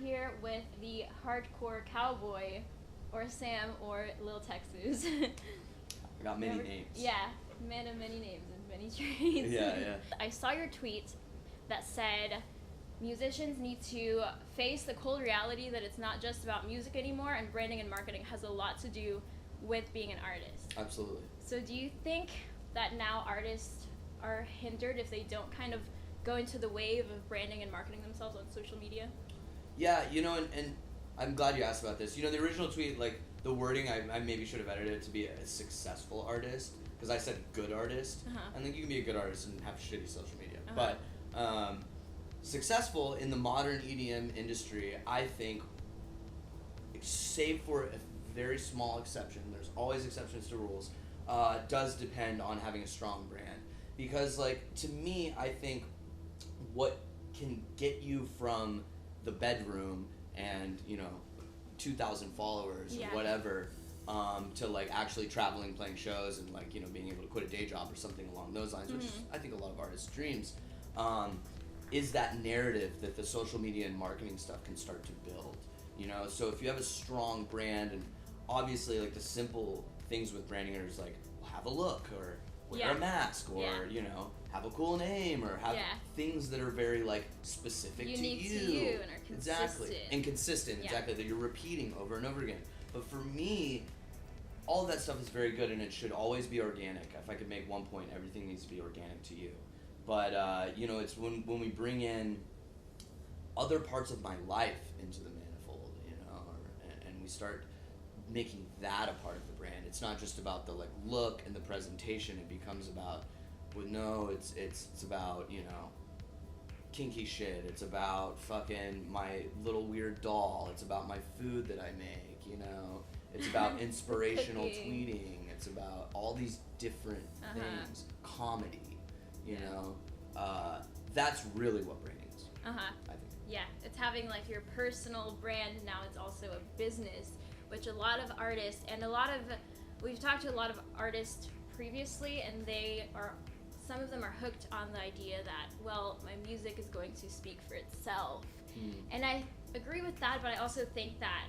here with the hardcore cowboy, or Sam, or Lil Texas. I got many names. Yeah, man of many names and many trades. Yeah. I saw your tweet that said musicians need to face the cold reality that it's not just about music anymore, and branding and marketing has a lot to do with being an artist. Absolutely. So do you think that now artists are hindered if they don't kind of go into the wave of branding and marketing themselves on social media? Yeah, and I'm glad you asked about this. The original tweet, like, the wording, I maybe should have edited it to be a successful artist, because I said good artist. I think you can be a good artist and have shitty social media. But successful in the modern EDM industry, I think, save for a very small exception, there's always exceptions to rules, does depend on having a strong brand. Because, like, to me, I think what can get you from the bedroom and, 2,000 followers or whatever, to, like, actually traveling, playing shows, and, like, being able to quit a day job or something along those lines, which I think a lot of artists' dreams, is that narrative that the social media and marketing stuff can start to build. So if you have a strong brand, and obviously, like, the simple things with branding are just, like, have a look, or wear a mask, or have a cool name, or have things that are very, like, specific unique to you and are consistent. Exactly, and consistent. Exactly, that you're repeating over and over again. But for me, all of that stuff is very good, and it should always be organic. If I could make one point, everything needs to be organic to you. But it's when we bring in other parts of my life into the manifold, and we start making that a part of the brand. It's not just about the, like, look and the presentation. It becomes about, it's about, kinky shit. It's about fucking my little weird doll. It's about my food that I make, It's about inspirational tweeting. It's about all these different things. Comedy, that's really what branding is. I think. Yeah, it's having, like, your personal brand. Now it's also a business, which a lot of artists and we've talked to a lot of artists previously, and some of them are hooked on the idea that, well, my music is going to speak for itself. And I agree with that, but I also think that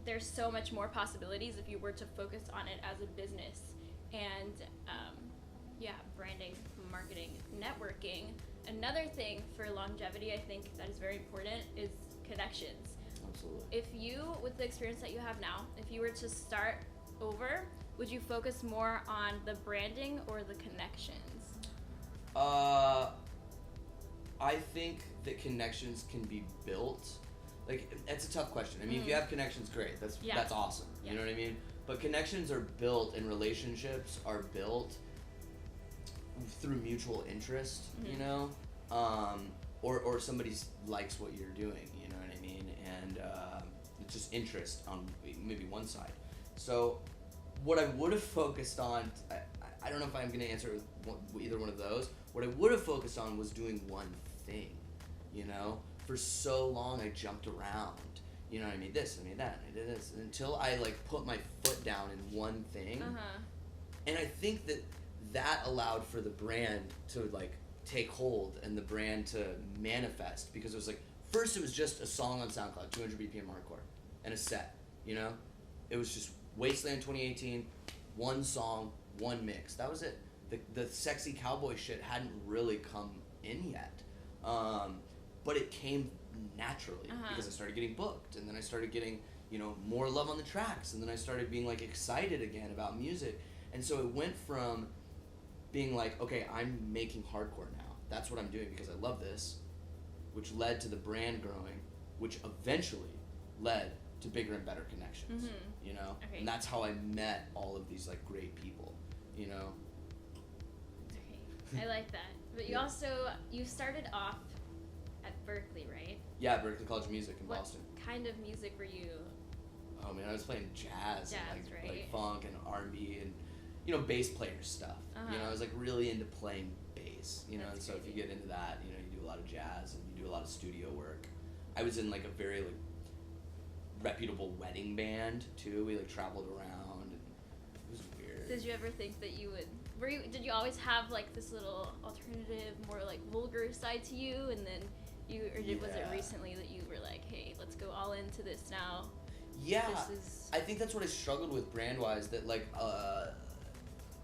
there's so much more possibilities if you were to focus on it as a business. And branding, marketing, networking. Another thing for longevity, I think, that is very important is connections. Absolutely. If you, with the experience that you have now, if you were to start over, would you focus more on the branding or the connections? I think that connections can be built. Like, it's a tough question. I mean, if you have connections, great. That's awesome. You know what I mean? But connections are built, and relationships are built through mutual interest, or somebody likes what you're doing, you know what I mean? And it's just interest on maybe one side. So what I would have focused on, I don't know if I'm going to answer with either one of those. What I would have focused on was doing one thing, For so long I jumped around, I made this, I made that, I did this, until I, like, put my foot down in one thing. And I think that allowed for the brand to, like, take hold and the brand to manifest, because it was like, first it was just a song on SoundCloud, 200 BPM hardcore, and a set, It was just Wasteland 2018, one song, one mix. That was it. The sexy cowboy shit hadn't really come in yet. But it came naturally, because I started getting booked, and then I started getting, more love on the tracks, and then I started being, like, excited again about music. And so it went from being like, okay, I'm making hardcore now. That's what I'm doing because I love this, which led to the brand growing, which eventually led to bigger and better connections, Okay. And that's how I met all of these, like, great people, Okay, I like that. But you started off at Berkeley, right? Yeah, Berkeley College of Music in Boston. What kind of music were you? Oh man, I was playing jazz and like funk and R&B and bass player stuff. I was, like, really into playing bass. And so if you get into that, you do a lot of jazz and you do a lot of studio work. I was in, like, a very, like, reputable wedding band too. We, like, traveled around, and it was weird. Did you ever think that you would? Did you always have, like, this little alternative, more, like, vulgar side to you, and then Was it Yeah. recently that you were like, hey, let's go all into this now? Yeah, This is I think that's what I struggled with brand-wise, that like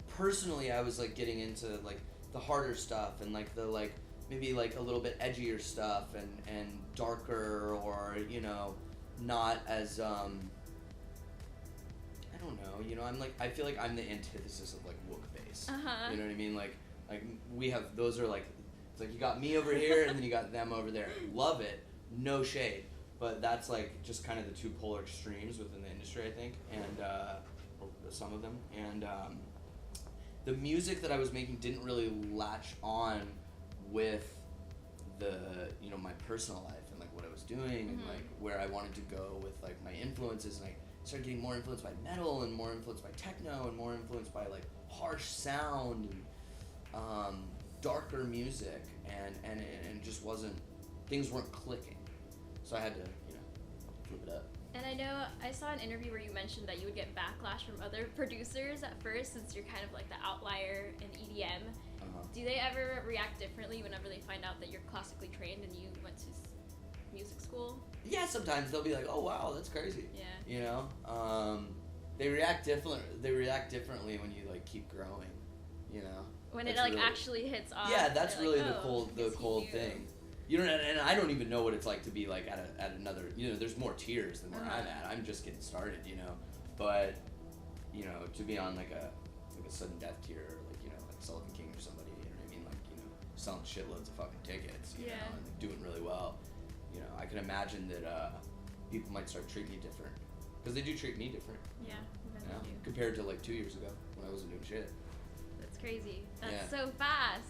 personally I was like getting into like the harder stuff and like the like maybe like a little bit edgier stuff and darker, or you know, not as I don't know, you know, I feel like I'm the antithesis of like wook bass. You know what I mean? Like we have, those are like, it's like you got me over here and then you got them over there. Love it, no shade, but that's like just kind of the two polar extremes within the industry, I think, and or some of them, and the music that I was making didn't really latch on with the, you know, my personal life and like what I was doing and like where I wanted to go with like my influences, and I started getting more influenced by metal and more influenced by techno and more influenced by like harsh sound and darker music, and it just wasn't, things weren't clicking, so I had to, you know, flip it up. And I know I saw an interview where you mentioned that you would get backlash from other producers at first, since you're kind of like the outlier in EDM. Do they ever react differently whenever they find out that you're classically trained and you went to music school? Yeah, sometimes they'll be like, "Oh wow, that's crazy." Yeah. You know, they react differently when you like keep growing. You know. When That's it like really, actually hits off. yeah, that's they're really like, the cold thing. You know, and I don't even know what it's like to be like at another. You know, there's more tiers than where I'm at. I'm just getting started. You know, but you know, to be on like a sudden death tier, or like, you know, like Sullivan King or somebody. You know what I mean? Like, you know, selling shitloads of fucking tickets. You know, and like, doing really well. You know, I can imagine that people might start treating you different, because they do treat me different. Yeah, You know, compared to like 2 years ago when I wasn't doing shit. That's crazy. That's Yeah. so fast.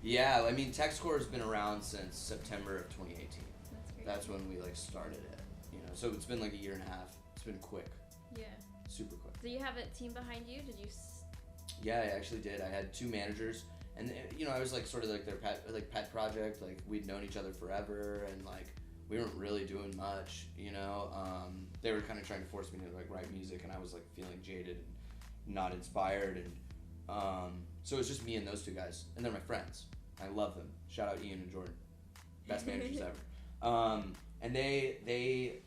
Yeah, I mean, Techcore has been around since September of 2018. That's crazy. That's when we like started it. You know, so it's been like a year and a half. It's been quick, Yeah. super quick. Do you have a team behind you? Did you? Yeah, I actually did. I had 2 managers, and you know, I was like sort of like their pet project. Like, we'd known each other forever, and like we weren't really doing much. You know, they were kind of trying to force me to like write music, and I was like feeling jaded and not inspired, and so it was just me and those 2 guys, and they're my friends. I love them. Shout out Ian and Jordan, best managers ever. And they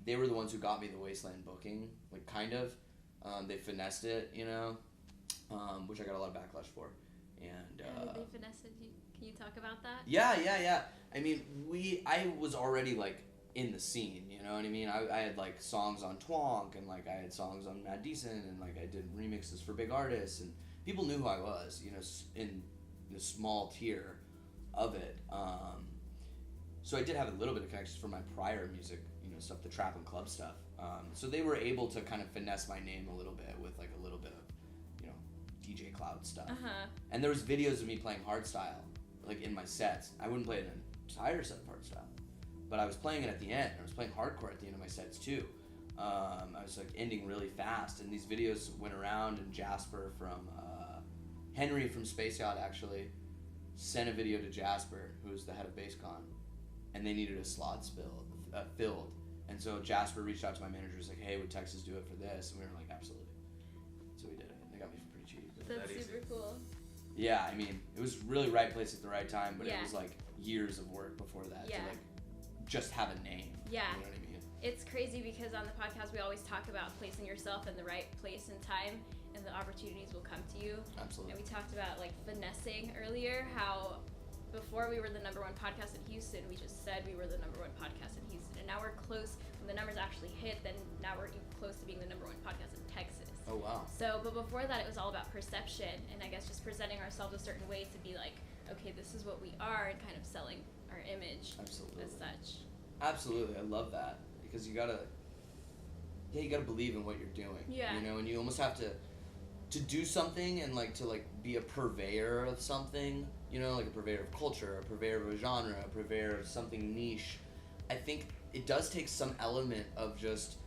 were the ones who got me the Wasteland booking, like kind of. They finessed it, you know, which I got a lot of backlash for. And How did they finesse it? Can you talk about that? Yeah. I mean, I was already like in the scene, you know what I mean? I had like songs on Twonk, and like I had songs on Mad Decent, and like I did remixes for big artists, and people knew who I was, you know, in the small tier of it. So I did have a little bit of connections from my prior music, you know, stuff, the trap and club stuff. So they were able to kind of finesse my name a little bit with like a little bit of, you know, DJ Cloud stuff. And there was videos of me playing hardstyle, like in my sets. I wouldn't play an entire set of hardstyle, but I was playing it at the end. I was playing hardcore at the end of my sets too. I was like ending really fast, and these videos went around, and Jasper from Henry from Space Yacht actually sent a video to Jasper, who was the head of BassCon, and they needed a slot filled. And so Jasper reached out to my manager, was like, "Hey, would Texas do it for this?" And we were like, "Absolutely." So we did it. They got me for pretty cheap. That's super cool. Yeah, I mean, it was really right place at the right time, but Yeah. it was like years of work before that to like just have a name. Yeah. You know what I mean? It's crazy because on the podcast we always talk about placing yourself in the right place and time, and the opportunities will come to you. Absolutely. And we talked about like finessing earlier, how before we were the #1 podcast in Houston, we just said we were the #1 podcast in Houston, and now we're close. When the numbers actually hit, then now we're close to being the #1 podcast in Texas. Oh wow. So, but before that, it was all about perception, and I guess just presenting ourselves a certain way to be like, okay, this is what we are, and kind of selling our image Absolutely. as such. Absolutely, I love that, because you gotta believe in what you're doing. Yeah. You know, and you almost have to do something, and like to like be a purveyor of something. You know, like a purveyor of culture, a purveyor of a genre, a purveyor of something niche. I think it does take some element of just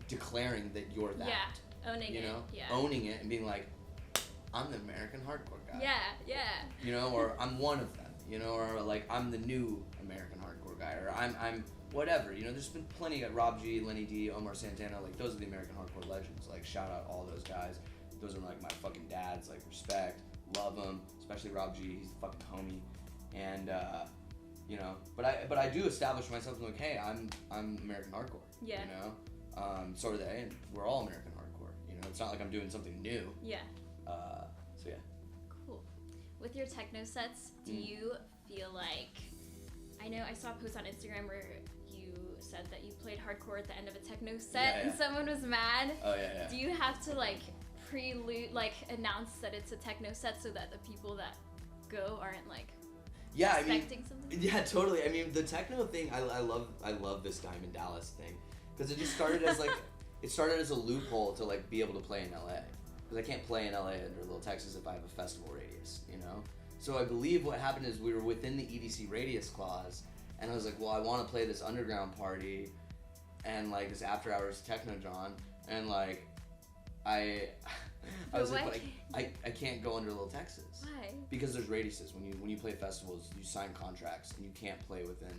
declaring that you're that. Yeah, owning you it. know, Yeah. owning it and being like, I'm the American hardcore guy. Yeah. You know, or I'm one of them. You know, or like I'm the new American hardcore guy, or I'm whatever. You know, there's been plenty of Rob G, Lenny D, Omar Santana. Like, those are the American hardcore legends. Like, shout out all those guys. Those are like my fucking dads. Like, respect, love them, especially Rob G. He's the fucking homie. and you know, but I do establish myself like, hey, I'm American hardcore. Yeah. You know, so are they, and we're all American hardcore. You know, it's not like I'm doing something new. Yeah. So yeah. Cool. With your techno sets, do you feel like, I know I saw a post on Instagram where you said that you played hardcore at the end of a techno set and someone was mad. Oh yeah. Do you have to like announce that it's a techno set so that the people that go aren't like expecting something? Yeah, totally. I mean, the techno thing, I love this Diamond Dallas thing, because it just started as like it started as a loophole to like be able to play in LA, because I can't play in LA under Lil Texas if I have a festival radius, you know. So I believe what happened is we were within the EDC radius clause, and I was like, well, I want to play this underground party and like this after hours techno John, and like I was like, I can't go under Lil Texas. Why? Because there's radiuses. When you play festivals, you sign contracts and you can't play within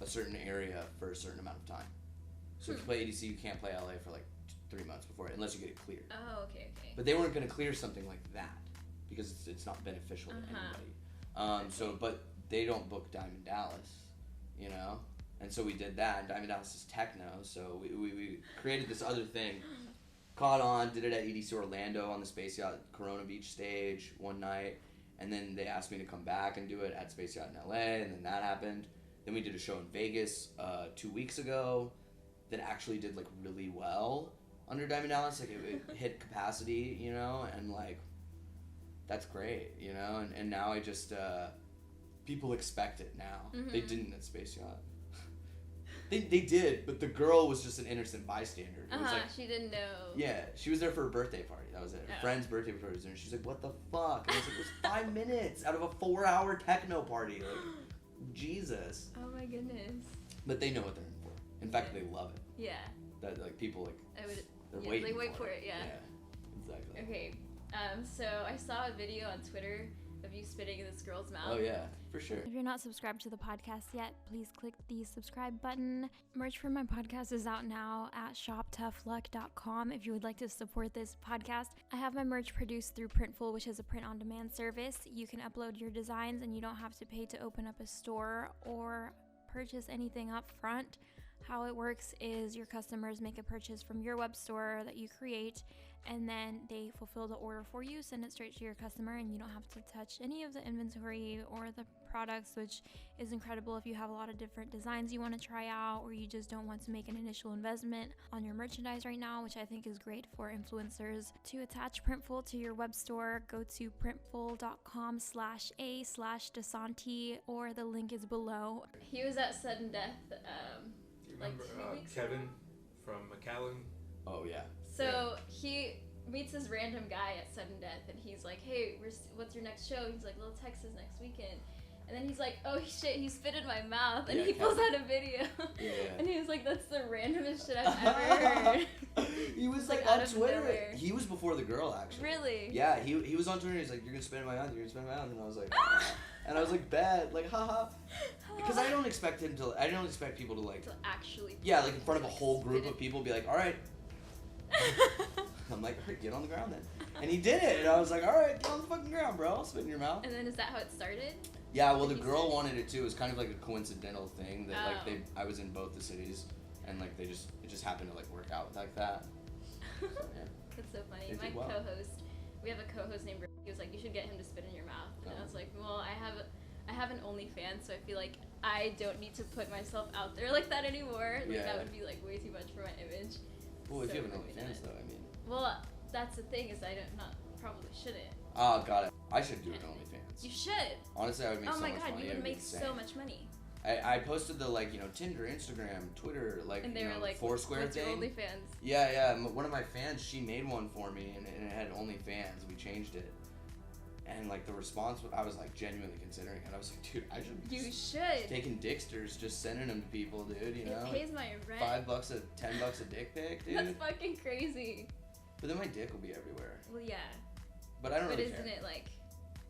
a certain area for a certain amount of time. So if you play EDC, you can't play LA for like 3 months before, unless you get it cleared. Oh, okay. But they weren't going to clear something like that because it's not beneficial to anybody. So, but they don't book Diamond Dallas, you know? And so we did that, and Diamond Dallas is techno, so we created this other thing. Caught on, did it at EDC Orlando on the Space Yacht Corona Beach stage one night, and then they asked me to come back and do it at Space Yacht in LA, and then that happened. Then we did a show in Vegas 2 weeks ago that actually did like really well under Diamond Dallas. Like it hit capacity, you know, and like that's great, you know. And now I just people expect it now. They didn't at Space Yacht. They did, but the girl was just an innocent bystander. It was like, she didn't know. Yeah, she was there for a birthday party. That was it. Her friend's birthday party was there, and she's like, what the fuck? And I was like, it was 5 minutes out of a 4-hour techno party. Like, Jesus. Oh my goodness. But they know what they're in for. In fact, they love it. Yeah. That like people like they're they waiting. They wait for it. Yeah. Exactly. Okay. So I saw a video on Twitter of you spitting in this girl's mouth. Oh yeah, for sure. If you're not subscribed to the podcast yet, please click the subscribe button. Merch for my podcast is out now at shoptoughluck.com if you would like to support this podcast. I have my merch produced through Printful, which is a print-on-demand service. You can upload your designs and you don't have to pay to open up a store or purchase anything up front. How it works is your customers make a purchase from your web store that you create, and then they fulfill the order for you, send it straight to your customer, and you don't have to touch any of the inventory or the products, which is incredible if you have a lot of different designs you want to try out, or you just don't want to make an initial investment on your merchandise right now, which I think is great for influencers. To attach Printful to your web store, go to printful.com/a/Desanti, or the link is below. He was at sudden death. Do you remember Kevin from McAllen? Oh yeah. So he meets this random guy at sudden death, and he's like, "Hey, what's your next show?" He's like, "Lil Texas next weekend." And then he's like, "Oh shit, he spit in my mouth," and he pulls out a video. And he was like, "That's the randomest shit I've ever heard." He was like on Twitter. He was before the girl, actually. Really? Yeah, he was on Twitter. He's like, "You're gonna spit in my mouth. You're gonna spit in my mouth," and I was like, and I was like, "Bad, like, haha," because I don't expect people to like actually. Yeah, like in front of a whole group of people, be like, "All right." I'm like, all right, get on the ground then. And he did it, and I was like, all right, get on the fucking ground, bro. I'll spit in your mouth. And then is that how it started? Yeah, well, the girl wanted it too. It was kind of like a coincidental thing that I was in both the cities, and like it just happened to like work out like that. So, yeah. That's so funny. My co-host, we have a co-host named Rick. He was like, you should get him to spit in your mouth. And I was like, well, I have an Onlyfans, so I feel like I don't need to put myself out there like that anymore. Like that would be like way too much for my image. Well, if you have an Onlyfans though, I mean. Well, that's the thing, is I probably shouldn't. Oh, got it. I should do an Onlyfans. You should. Honestly, I would make so much money. Oh my god, you would make so much money. I posted the Tinder, Instagram, Twitter, and they were like, Foursquare what's thing. Your OnlyFans? Yeah. One of my fans, she made one for me, and it had OnlyFans. We changed it. And like the response, I was like genuinely considering it. I was like, dude, I should be taking dicksters, just sending them to people, dude. You know, it pays my rent. $5, $10 a dick pic, dude. That's fucking crazy. But then my dick will be everywhere. Well, yeah. But I don't really care. But isn't it like,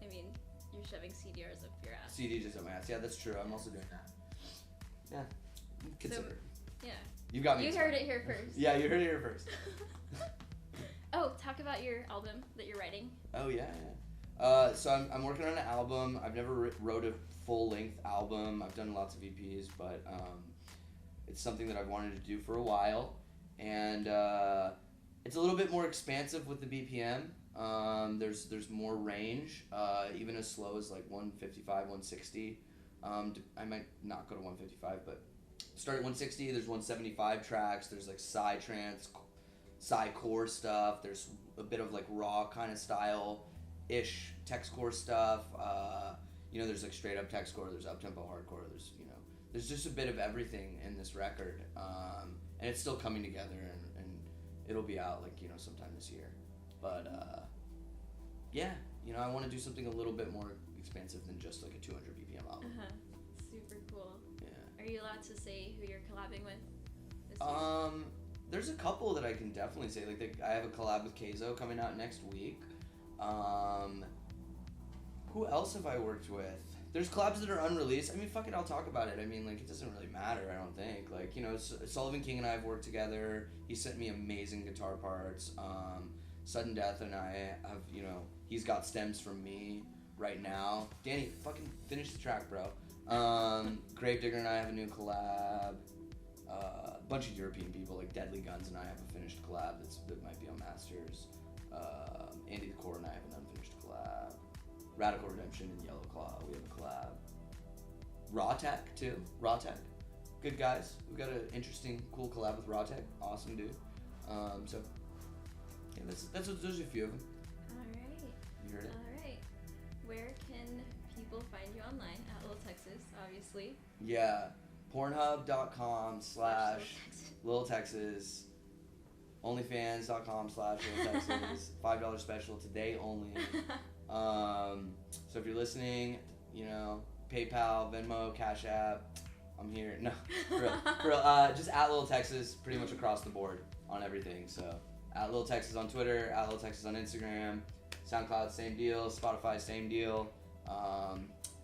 I mean, you're shoving CDRs up your ass. CDs up my ass. Yeah, that's true. I'm also doing that. Yeah, consider it. Yeah. You got me. You heard it here first. Yeah, you heard it here first. Oh, talk about your album that you're writing. Oh yeah. So I'm working on an album. I've never wrote a full-length album. I've done lots of EPs, but it's something that I've wanted to do for a while. And it's a little bit more expansive with the BPM. There's more range, even as slow as like 155, 160. I might not go to 155, but start at 160. There's 175 tracks. There's like psytrance, psycore stuff. There's a bit of like raw kind of style-ish Techcore stuff. There's like straight up Techcore. There's up-tempo hardcore. There's just a bit of everything in this record. And it's still coming together, and it'll be out like, sometime this year. But I want to do something a little bit more expansive than just like a 200 BPM album. Super cool. Yeah. Are you allowed to say who you're collabing with this year? There's a couple that I can definitely say. Like I have a collab with Keizo coming out next week. Who else have I worked with? There's collabs that are unreleased. I mean, fuck it, I'll talk about it. I mean, like, it doesn't really matter, I don't think. Like, Sullivan King and I have worked together. He sent me amazing guitar parts. Sudden Death and I have, he's got stems from me right now. Danny, fucking finish the track, bro. Gravedigger and I have a new collab. A bunch of European people, like Deadly Guns and I have a finished collab that might be on Masters. Andy the Core and I have an unfinished collab. Radical Redemption and Yellow Claw, we have a collab. Raw Tech, too. Raw Tech. Good guys. We've got an interesting, cool collab with Raw Tech. Awesome dude. Those are a few of them. Alright. You heard it? Alright. Where can people find you online? At Lil Texas, obviously. Yeah. Pornhub.com/Lil Texas. Onlyfans.com/Lil Texas. $5 special today only. So if you're listening, PayPal, Venmo, Cash App, I'm here. No, for real. Just at Lil Texas, pretty much across the board on everything. So at Lil Texas on Twitter, at Lil Texas on Instagram, SoundCloud, same deal, Spotify, same deal.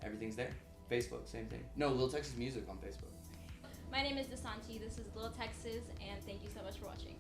Everything's there. Facebook, same thing. No, Lil Texas Music on Facebook. My name is Desanti. This is Lil Texas, and thank you so much for watching.